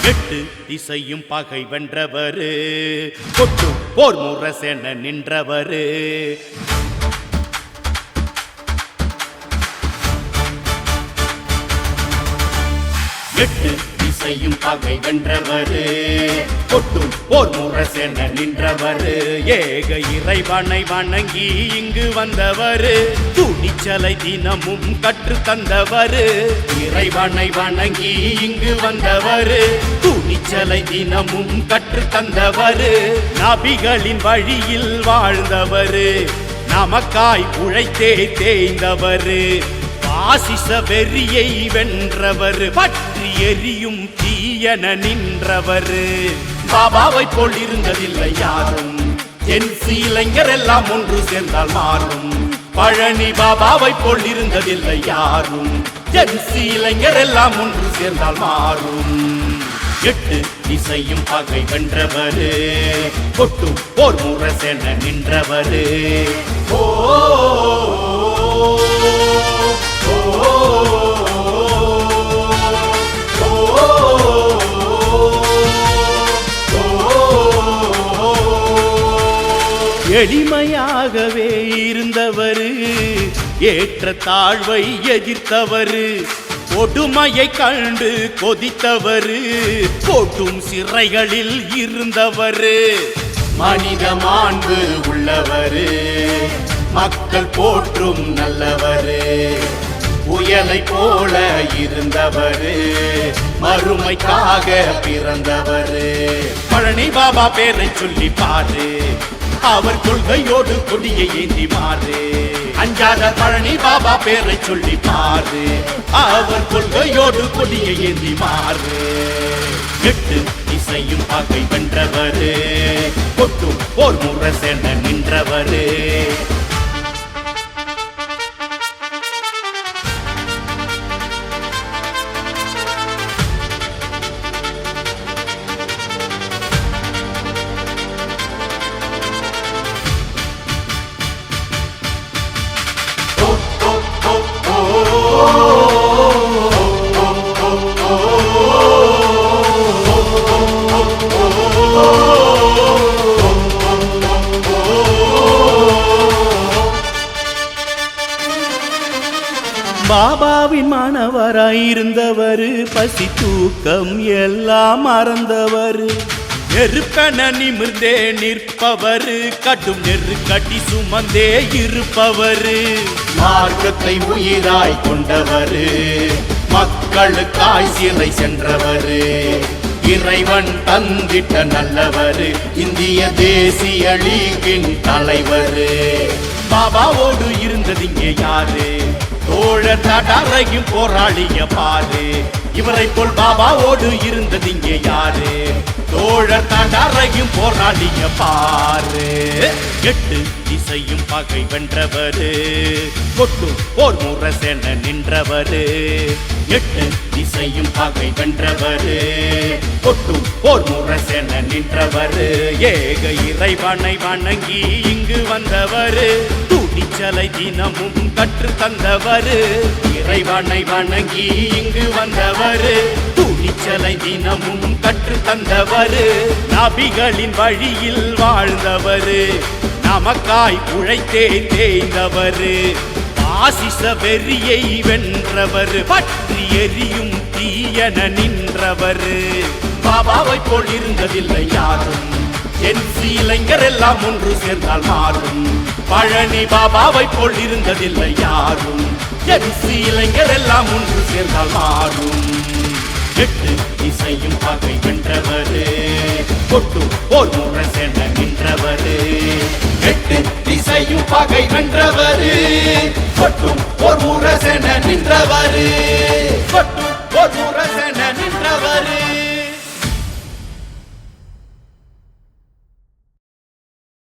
எட்டு திசையும் பகை வென்றவரு கொட்டும் போர் முரசென நின்றவரு எட்டு திசையும் பகை வென்றவரு கொட்டும் போர் முரசென நின்றவரு ஏக இறைவனை வணங்கி இங்கு வந்தவரு துணிச்சலை தினமும் கற்று தந்தவரு இறைவனை வணங்கி இங்கு வந்தவரு துணிச்சலை தினமும் கற்று தந்தவரு நபிகளின் வழியில் வாழ்ந்தவரு நமக்காய் உழைத்தே தேய்ந்தவரு ஆசிச வெறியை வென்றவர் பற்றி எரியும் தீயன நின்றவர் பாபாவை போல் இருந்ததில்லை யாரும் ஜென்சி இளைஞர் எல்லாம் ஒன்று சேர்ந்தால் மாறும் பழனி பாபாவை போல் இருந்ததில்லை யாரும் ஜென்சி இளைஞர் எல்லாம் ஒன்று சேர்ந்தால் மாறும் எட்டு திசையும் பகை வென்றவர் கொட்டும் போர் முரசென நின்றவர் ஓ எளிமையாகவே இருந்தவர் ஏற்ற தாழ்வை எதிர்த்தவர் கொடுமையை கண்டு கொதித்தவர் கொட்டும் சிறைகளில் இருந்தவர் மனித மாண்பு உள்ளவர் மக்கள் போற்றும் நல்லவர் புயலை போல இருந்தவர் மறுமைக்காக பிறந்தவர் பழனி பாபா பேரை சொல்லி பாரு அவர் கொள்கையோடு கொடியை ஏந்தி மாறு அஞ்சாத பழனி பாபா பேரை சொல்லி பாரு அவர் கொள்கையோடு கொடியை ஏந்தி மாறு எட்டு திசையும் பகை வென்றவர் கொட்டும் போர் முரசென நின்றவர் பாபாவின் மாணவராயிருந்தவர் பசி தூக்கம் எல்லாம் மறந்தவர் நெருப்பென நிமிர்ந்தே நிற்பவர் கடும் நெருக்கடி சுமந்தே இருப்பவர் மார்க்கத்தை உயிராய் கொண்டவர் மக்களுக்காய் சிறை சென்றவர் இறைவன் தந்திட்ட நல்லவர் இந்திய தேசிய லீகின் தலைவர் பாபாவோடு இருந்தது இங்கே யாரு தோழர் தடாரையும் போராளிய பாரு இவரை போல் பாபாவோடு இருந்தது இங்கே யாரு தோழர் தடாரையும் போராளிய பாரு எட்டு திசையும் பகை வென்றவர் கொட்டும் போர் முரசென நின்றவர் எட்டு திசையும் பகை வென்றவர் கொட்டும் போர் முரசென நின்றவர் ஏக இறைவனை வணங்கி இங்கு வந்தவர் துணிச்சலை தினமும் கற்று தந்தவர் இறைவனை வணங்கி இங்கு வந்தவர் துணிச்சலை தினமும் கற்று தந்தவர் நபிகளின் வழியில் வாழ்ந்தவர் நமக்காய் உழைத்தே தேய்ந்தவர் ஆசிச வெறியை வென்றவர் பற்றி எரியும் தீயன நின்றவர் பாபாவை போல் இருந்ததில்லை யாரும் ஜென்சி இளைஞர் எல்லாம் ஒன்று சேர்ந்தால் மாறும் பழனி பாபாவை போல் இருந்ததில்லை யாரும் ஜென்சி இளைஞர் எல்லாம் ஒன்று சேர்ந்தால் மாறும் எட்டு திசையும் பகை வென்றவர் கொட்டும் போர் முரசென நின்றவர் எட்டு திசையும் பகை வென்றவர் கொட்டும் போர் முரசென நின்றவர் கொட்டும்